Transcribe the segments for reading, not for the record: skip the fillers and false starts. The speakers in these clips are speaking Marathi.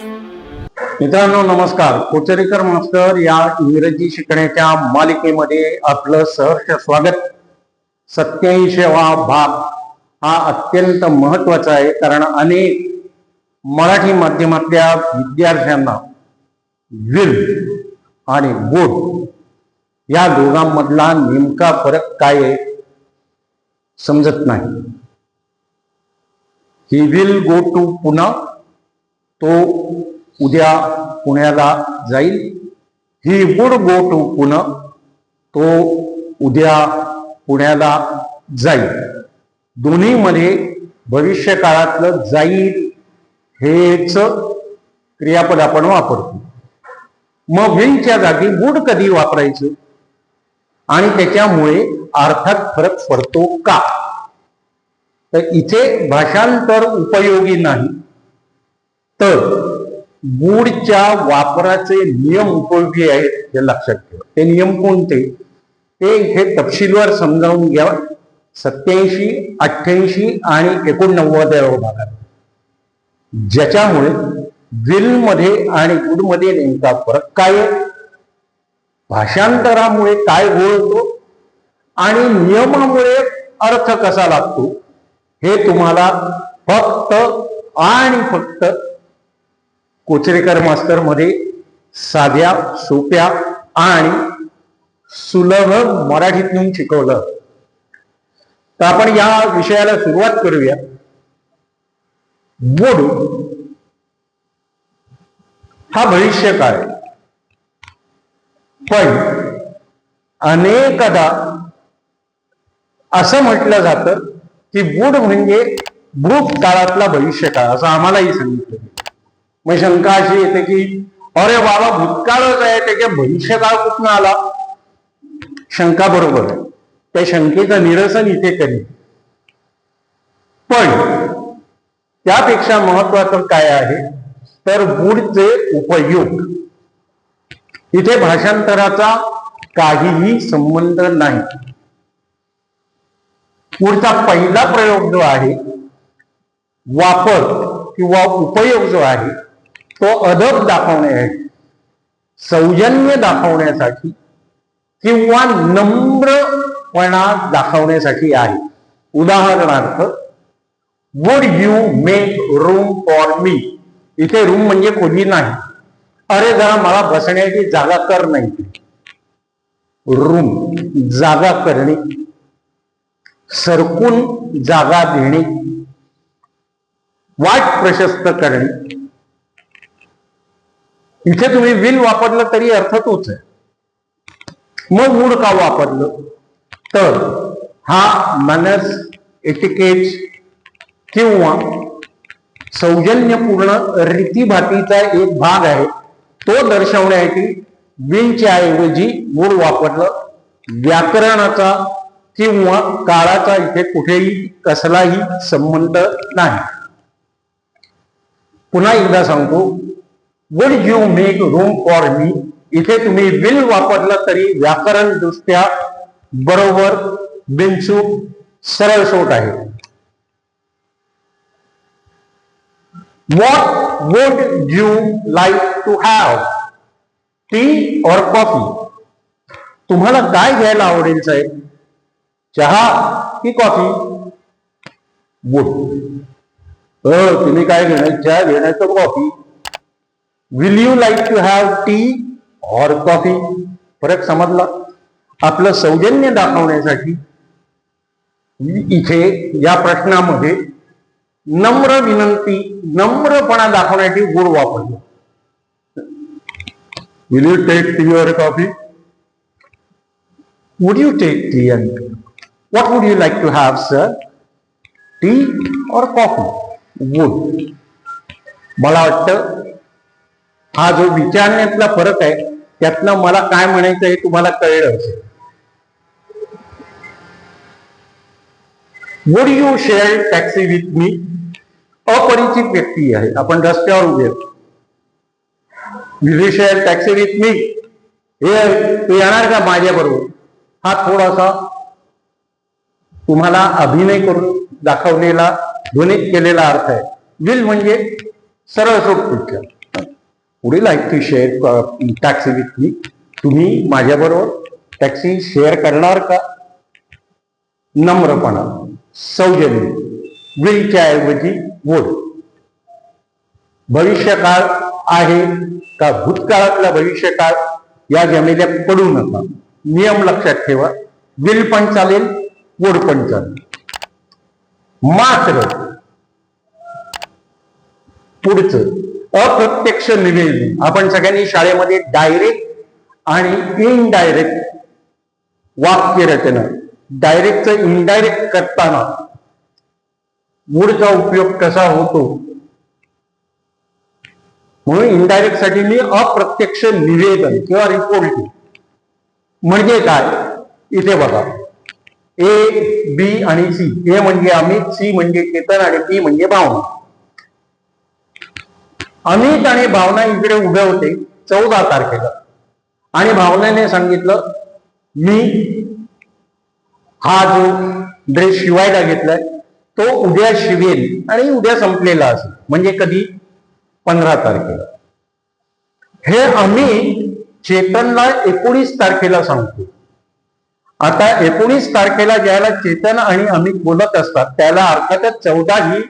मित्रांनो नमस्कार. कोचरेकर मास्टर या इंग्रजी शिकण्याच्या मालिकेमध्ये आपलं सहर्ष स्वागत. 87वा भाग हा अत्यंत महत्वाचा आहे, कारण अनेक मराठी माध्यमातल्या विद्यार्थ्यांना विल आणि वुड या दोघांमधला नेमका फरक काय आहे समजत नाही. He will go to Pune, तो उद्या पुण्याला जाईल. He would go to Pune, तो उद्या पुण्याला जाईल. दोन्हीमध्ये भविष्य काळातलं जाईल हेच क्रियापद आपण वापरतो. मग विलच्या जागी वुड कधी वापरायचं आणि त्याच्यामुळे अर्थात फरक पडतो का? तर इथे भाषांतर उपयोगी नाही, तर वुडच्या वापराचे नियम उपयोगी आहेत हे लक्षात ठेवा. ते नियम कोणते ते इथे तपशीलवार समजावून घ्या. 87, 88 आणि 89व्या भागात, ज्याच्यामुळे विल मध्ये आणि वुड मध्ये नेमका फरक काय आहे, भाषांतरामुळे काय होतो आणि नियमामुळे अर्थ कसा लागतो हे तुम्हाला फक्त आणि फक्त कोचरेकर मास्टर मध्ये साध्या, सोप्या आणि सुलभ मराठीतून शिकवलं. तर आपण या विषयाला सुरुवात करूया. वुड हा भविष्यकाळ आहे, पण अनेकदा असं म्हटलं जातं की वुड म्हणजे भूतकाळातला भविष्यकाळ, असं आम्हालाही सांगितलं. मग शंका अशी येते की अरे बाबा भूतकाळच आहे, त्याच्या भविष्यकाळ कुठून आला? शंका बरोबर आहे, त्या शंकेचं निरसन इथे करेल. पण त्यापेक्षा महत्वाचं काय आहे तर वुडचे उपयोग. इथे भाषांतराचा काहीही संबंध नाही. वुडचा पहिला प्रयोग जो आहे, वापर किंवा उपयोग जो आहे, तो अदब दाखवण्यासाठी, सौजन्य दाखवण्यासाठी किंवा नम्रपणा दाखवण्यासाठी आहे. उदाहरणार्थ, would you make room for me. इथे रूम म्हणजे खोली नाही. अरे जरा मला बसण्याची जागा कर नाही. रूम जागा करणे, सरकून जागा देणे, वाट प्रशस्त करणे. इथे तुम्ही विल वापरलं तरी अर्थ तोच आहे. मग वुड का वापरलं तर हा मनस, एटिकेट किंवा सौजन्यपूर्ण रीतीभातीचा एक भाग आहे. तो दर्शवण्यासाठी विलच्या ऐवजी वुड वापरलं. व्याकरणाचा किंवा काळाचा इथे कुठेही कसलाही संबंध नाही. पुन्हा एकदा सांगतो, would you make room for me, इथे तुम्ही विल वापरलं तरी व्याकरण दृष्ट्या बरोबर, बिनचूक, सरळ सोट आहे. What would you like to have, tea और कॉफी? तुम्हाला काय घ्यायला आवडेल साहेब, चहा की कॉफी? वुड. तुम्ही काय घेणार, चहा घेणार तर coffee? Will you like to have tea और कॉफी? फरक समजला? आपलं सौजन्य दाखवण्यासाठी इथे या प्रश्नामध्ये नम्र विनंती, नम्रपणा दाखवण्यासाठी वुड वापरलं. विल यू टेक टी और coffee? Would you take tea and what would you like to have sir, tea और कॉफी? वुड. मला वाटतं हा जो विचारण्यातला फरक आहे त्यातनं मला काय म्हणायचं हे तुम्हाला कळलं असेल. Would you share taxi with मी? अपरिचित व्यक्ती आहे, आपण रस्त्यावर उभे. Will you share taxi with मी, हे तू येणार का माझ्या बरोबर? हा थोडासा तुम्हाला अभिनय करून दाखवलेला, ध्वनित केलेला अर्थ आहे. विल म्हणजे सरळ सोट picture. Would you like to share taxi with me? तुम्ही माझ्याबरोबर टॅक्सी शेअर करणार का? नम्रपणा, सौजन्य, विलच्या ऐवजी वुड. भविष्यकाळ आहे का भूतकाळातला भविष्यकाळ या जमेल्यात पडू नका. नियम लक्षात ठेवा. विल पण चालेल, वुड पण चालेल. मात्र पुढचं अप्रत्यक्ष निवेदन. आपण सगळ्यांनी शाळेमध्ये डायरेक्ट आणि इनडायरेक्ट वाक्य रचना, डायरेक्टचं इनडायरेक्ट करताना वुडचा उपयोग कसा होतो, म्हणून इनडायरेक्ट साठी मी अप्रत्यक्ष निवेदन किंवा रिपोर्टिंग. म्हणजे काय? इथे बघा, ए, बी आणि सी. ए म्हणजे अमित, सी म्हणजे चेतन आणि बी म्हणजे भावना. अमित आणि भावना इकडे उभे होते 14 तारखेला आणि भावनेने सांगितलं मी हा जो ड्रेस शिवायला घेतलाय तो उद्या शिवेल आणि उद्या संपलेला असेल. म्हणजे कधी? 15 तारखेला. हे अमित चेतनला 19 तारखेला सांगतो. आता 19 तारखेला ज्याला चेतन आणि अमित बोलत असतात त्याला अर्थातच 14 ही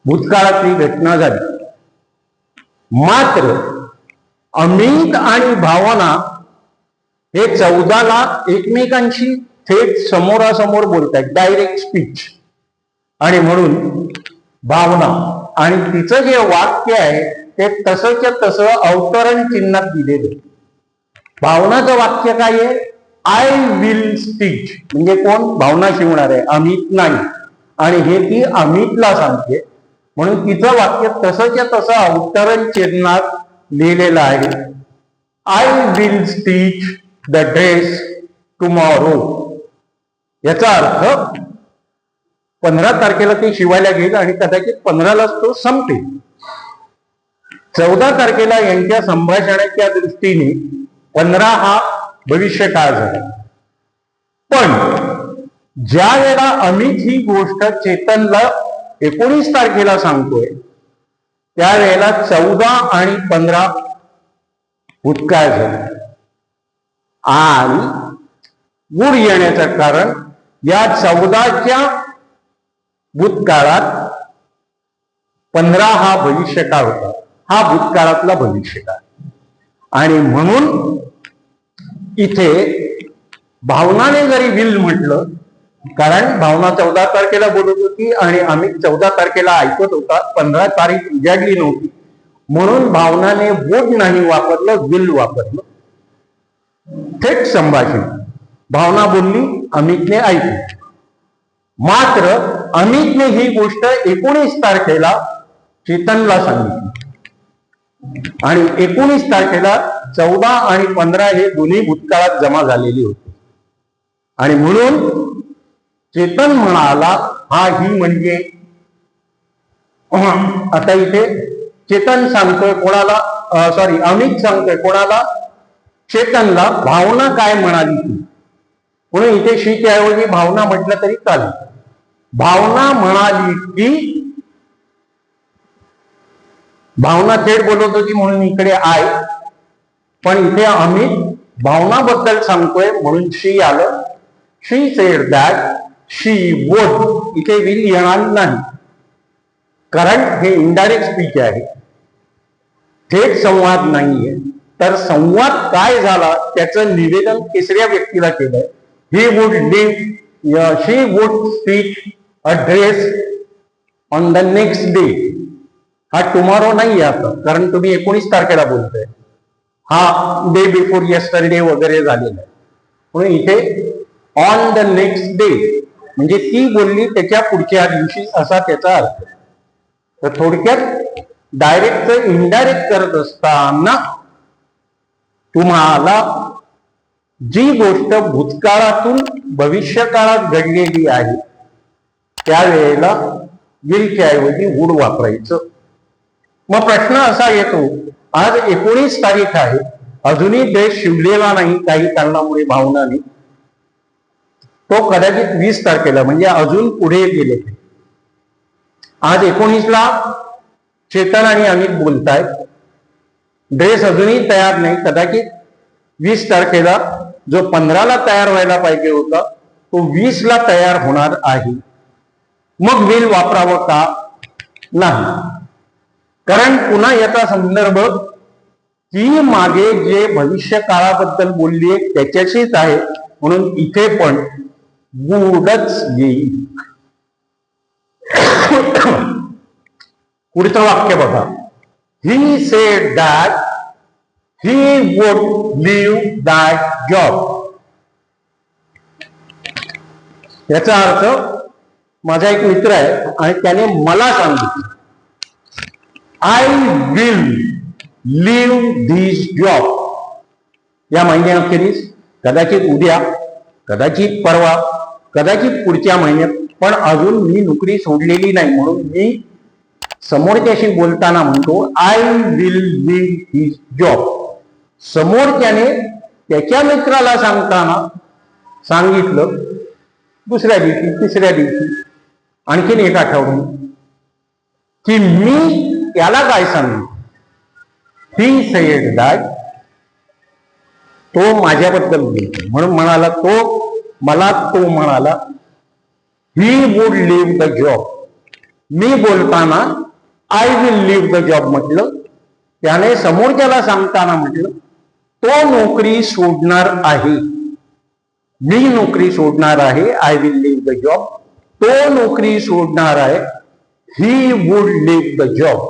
भूतकाळातली घटना झाली. मात्र अमित आणि भावना हे 14ला एकमेकांशी थेट समोरासमोर बोलतात, डायरेक्ट स्पीच. आणि म्हणून भावना आणि तिचं जे वाक्य आहे ते तसंच्या तसं अवतरण चिन्हात दिलेलं. भावनाचं वाक्य काय आहे? I will stitch. म्हणजे कोण? भावना शिवणार आहे, अमित नाही. आणि हे ती अमितला सांगते, म्हणून तिचं वाक्य तसंच्या तसं अवतरण चिन्हात लिहिलेलं आहे. I will stitch the dress tomorrow. याचा अर्थ 15 तारखेला ते शिवायला घेईल आणि कदाचित 15लाच तो संपेल. 14 तारखेला यांच्या संभाषणाच्या दृष्टीने 15 हा भविष्यकाळ झाला. पण ज्या वेळेला अमित ही गोष्ट चेतनला 19 तारखेला सांगतोय त्यावेळेला 14 आणि 15 भूतकाळ झाला. आणि वुड येण्याचं कारण या 14च्या भूतकाळात 15 हा भविष्यकाळ होता. हा भूतकाळातला भविष्यकाळ. आणि म्हणून इथे भावनाने जरी विल म्हटलं, कारण भावना 14 तारखेला बोलत होती आणि आम्ही 14 तारखेला ऐकत होता, 15 तारीख उजाडली नव्हती, म्हणून भावनाने वुड नाही वापरलं, विल वापरलं. थेट संभाषण. भावना बोलली, अमितने ऐकली. मात्र अमितने ही गोष्ट 19 तारखेला चेतनला सांगितली आणि 19 तारखेला 14 आणि 15 हे दोन्ही भूतकाळात जमा झालेली होती. आणि म्हणून चेतन म्हणाला, हा ही म्हणजे आता इथे चेतन सांगतोय कोणाला, सॉरी अमित सांगतोय कोणाला? चेतनला, भावना काय म्हणाली ती. म्हणून इथे शीच्या ऐवजी भावना म्हटलं तरी चालेल. भावना म्हणाली की, भावना थेट बोलत होती म्हणून इकडे आय, पण इथे अमित भावनाबद्दल सांगतोय म्हणून शी आलं. शी सेड दॅट शी वुड. इथे विल येणार नाही, कारण हे इनडायरेक्ट स्पीच आहे, थेट संवाद नाहीये. तर संवाद काय झाला त्याचं निवेदन तिसऱ्या व्यक्तीला केलंय. He would leave, she would speech a dress on the next day. हा टुमॉरो नाही आता, कारण तुम्ही 19 तारखेला बोलतोय. हा डे बिफोर यस्टरडे वगैरे झालेला आहे. म्हणून इथे ऑन द नेक्स्ट डे म्हणजे ती बोलली त्याच्या पुढच्या दिवशी असा त्याचा अर्थ. तर थोडक्यात डायरेक्ट इनडायरेक्ट करत असताना तुम्हाला जी गोष्ट भूतकाळातून भविष्यकाळात घडलेली आहे त्यावेळेला विलच्या ऐवजी वुड वापरायचं. मग प्रश्न असा येतो, आज 19 तारीख आहे, अजूनही ड्रेस शिवलेला नाही काही कारणामुळे भावनाने, तो कदाचित 20 तारखेला म्हणजे अजून पुढे गेले. आज 19ला चेतन आणि अमित बोलतायत ड्रेस अजूनही तयार नाही. कदाचित 20 तारखेला जो 15ला तयार व्हायला पाहिजे होता तो 20ला तयार होणार आहे. मग व्हील वापरावं का? नाही. कारण पुन्हा याचा संदर्भ ती मागे जे भविष्य काळाबद्दल बोलली आहे त्याच्याशीच आहे, म्हणून इथे पण वूडच येईल. पुढचं वाक्य बघा. He said that he would leave that job. याचा अर्थ, माझा एक मित्र आहे आणि त्याने मला सांगितलं I will leave this job. या महिन्याअखेरीस, कदाचित उद्या, कदाचित परवा, कदाचित पुढच्या महिन्यात, पण अजून मी नोकरी सोडलेली नाही. म्हणून मी समोरच्याशी बोलताना म्हणतो I will leave this job. समोरच्याने त्याच्या मित्राला सांगताना सांगितलं दुसऱ्या दिवशी, तिसऱ्या दिवशी, आणखीन एक आठवड्याने, की मी त्याला काय सांगू. ही सेड दॅट, तो माझ्याबद्दल बोलतो म्हणून म्हणाला तो म्हणाला ही वुड लिव्ह द जॉब. मी बोलताना I will leave the job म्हटलं. त्याने समोरच्याला सांगताना म्हटलं तो नोकरी सोडणार आहे. मी नोकरी सोडणार आहे. I will leave the job. तो नोकरी सोडणार आहे. He would leave the job.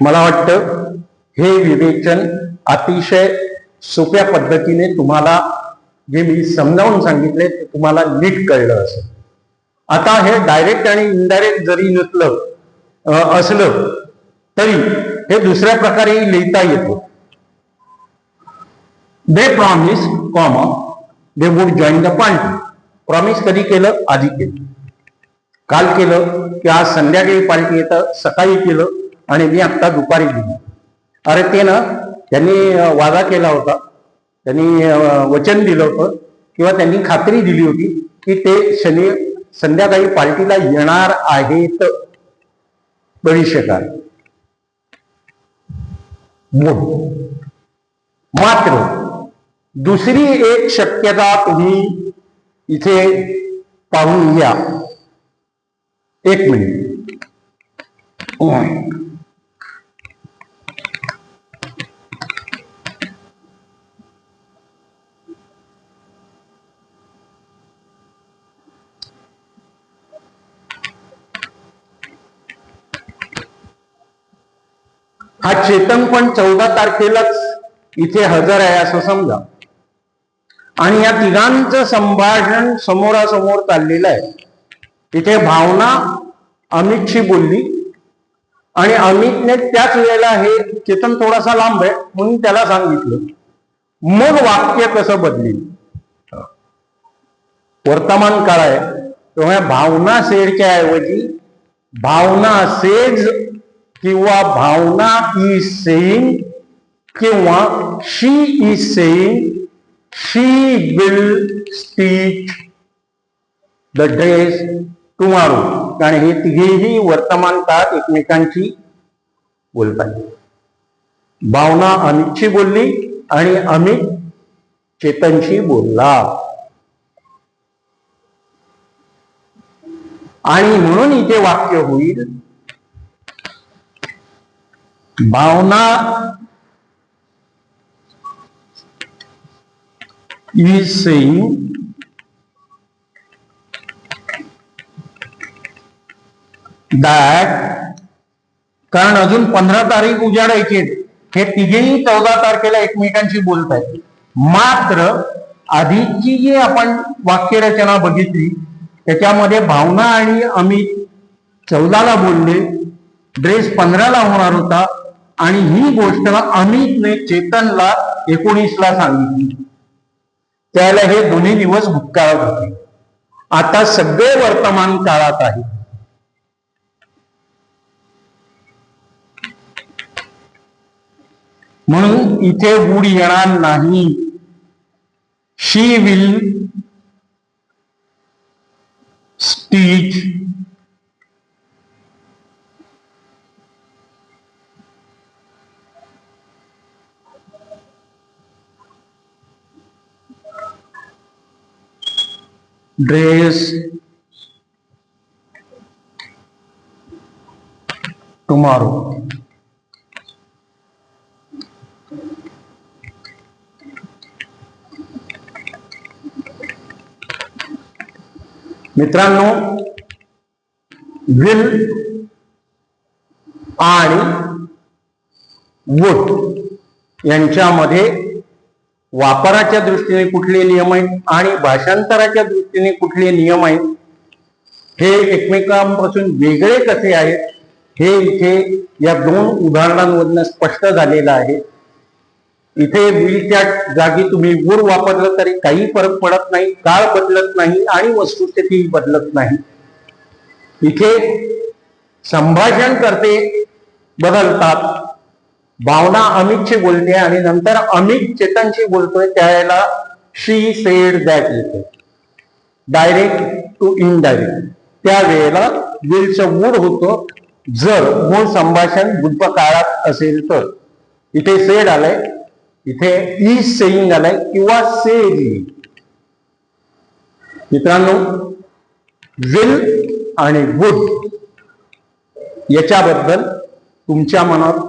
मला वाटतं हे विवेचन अतिशय सोप्या पद्धतीने तुम्हाला जे मी समजावून सांगितले ते तुम्हाला नीट कळलं असेल. आता हे डायरेक्ट आणि इनडायरेक्ट जरी असलं तरी हे दुसऱ्या प्रकारे लिहिता येतं. They promise comma they would join the party. Promise कधी केलं? आधी केलं. काल केलं की आज संध्याकाळी पार्टी येतं, सकाळी केलं आणि मी आत्ता दुपारी गेली. अरे ते ना, त्यांनी वादा केला होता, त्यांनी वचन दिलं होतं किंवा त्यांनी खात्री दिली होती की ते संध्याकाळी पार्टीला येणार आहेत. भविष्यकाळ. मात्र दुसरी एक शक्यता तुम्ही इथे पाहून घ्या. एक मिनिट. हा चेतन पण 14 तारखेलाच इथे हजर आहे असं समजा. आणि या तिघांचं संभाषण समोरासमोर चाललेलं आहे. इथे भावना अमितशी बोलली आणि अमितने त्याच वेळेला हे चेतन थोडासा लांब आहे म्हणून त्याला सांगितलं. मग वाक्य कसं बदलेल? वर्तमान काळ आहे, तेव्हा भावना सेडच्या ऐवजी भावना सेज किंवा भावना इज सेइंग किंवा she is saying she will stitch the dress tomorrow. कारण हे तिघेही वर्तमान काळात एकमेकांची बोलतात. भावना अमितशी बोलली आणि अमित चेतनशी बोलला. आणि म्हणून इथे वाक्य होईल भावना is saying that, कारण अजून 15 तारीख उजाडायची. हे तिघेही 14 तारखेला एकमेकांशी बोलत आहेत. मात्र आधीची जी आपण वाक्यरचना बघितली त्याच्यामध्ये भावना आणि अमित 14ला बोलले, ड्रेस 15ला होणार होता आणि ही गोष्ट अमितने चेतनला 19ला सांगितली. त्याला हे दोन्ही दिवस भूतकाळात होते. आता सगळे वर्तमान काळात आहे. म्हणून इथे वूड येणार नाही. शी विल स्टिच ड्रेस, टुमॉरो. मित्रांनो, विल आणि वुड यांच्यामध्ये वापराच्या दृष्टीने कुठले नियम आहेत आणि भाषांतराच्या दृष्टीने कुठले नियम आहेत, हे एकमेकांपासून वेगळे कसे आहेत, हे इथे या दोन उदाहरणांमधून स्पष्ट झालेलं आहे. इथे विलच्या जागी तुम्ही वुड वापरलं तरी काही फरक पडत नाही, काळ बदलत नाही आणि वस्तुस्थिती बदलत नाही. इथे संभाषण करते बदलतात. भावना अमितशी बोलते आणि नंतर अमित चेतनशी बोलतोय, त्यावेळेला शी सेड दॅट येते, डायरेक्ट टू इनडायरेक्ट. त्यावेळेला विलचं वुड होतं जर मूळ संभाषण भूतकाळात असेल तर. इथे सेड आलंय, इथे इज सेईंग आलाय किंवा सेड. मित्रांनो, विल आणि वुड याच्याबद्दल तुमच्या मनात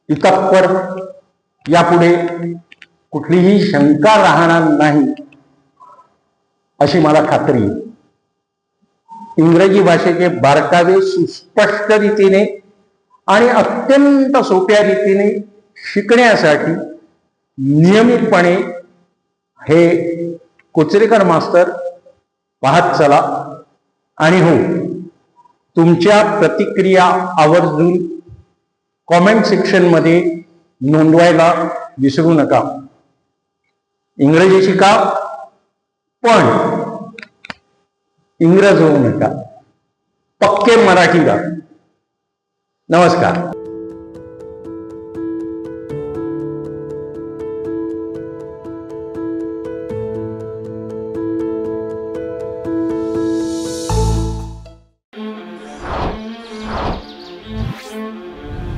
इतपर यापुढे कुठलीही शंका राहणार नाही अशी मला खात्री आहे. इंग्रजी भाषेचे बारकावे सुस्पष्ट रीतीने आणि अत्यंत सोप्या रीतीने शिकण्यासाठी नियमितपणे हे कोचरेकर मास्तर पाहत चला. आणि हो, तुमच्या प्रतिक्रिया आवर्जून कॉमेंट सेक्शन मध्ये नोंदवायला विसरू नका. इंग्रजी शिका, पण इंग्रज होऊ नका. पक्के मराठी गा. नमस्कार.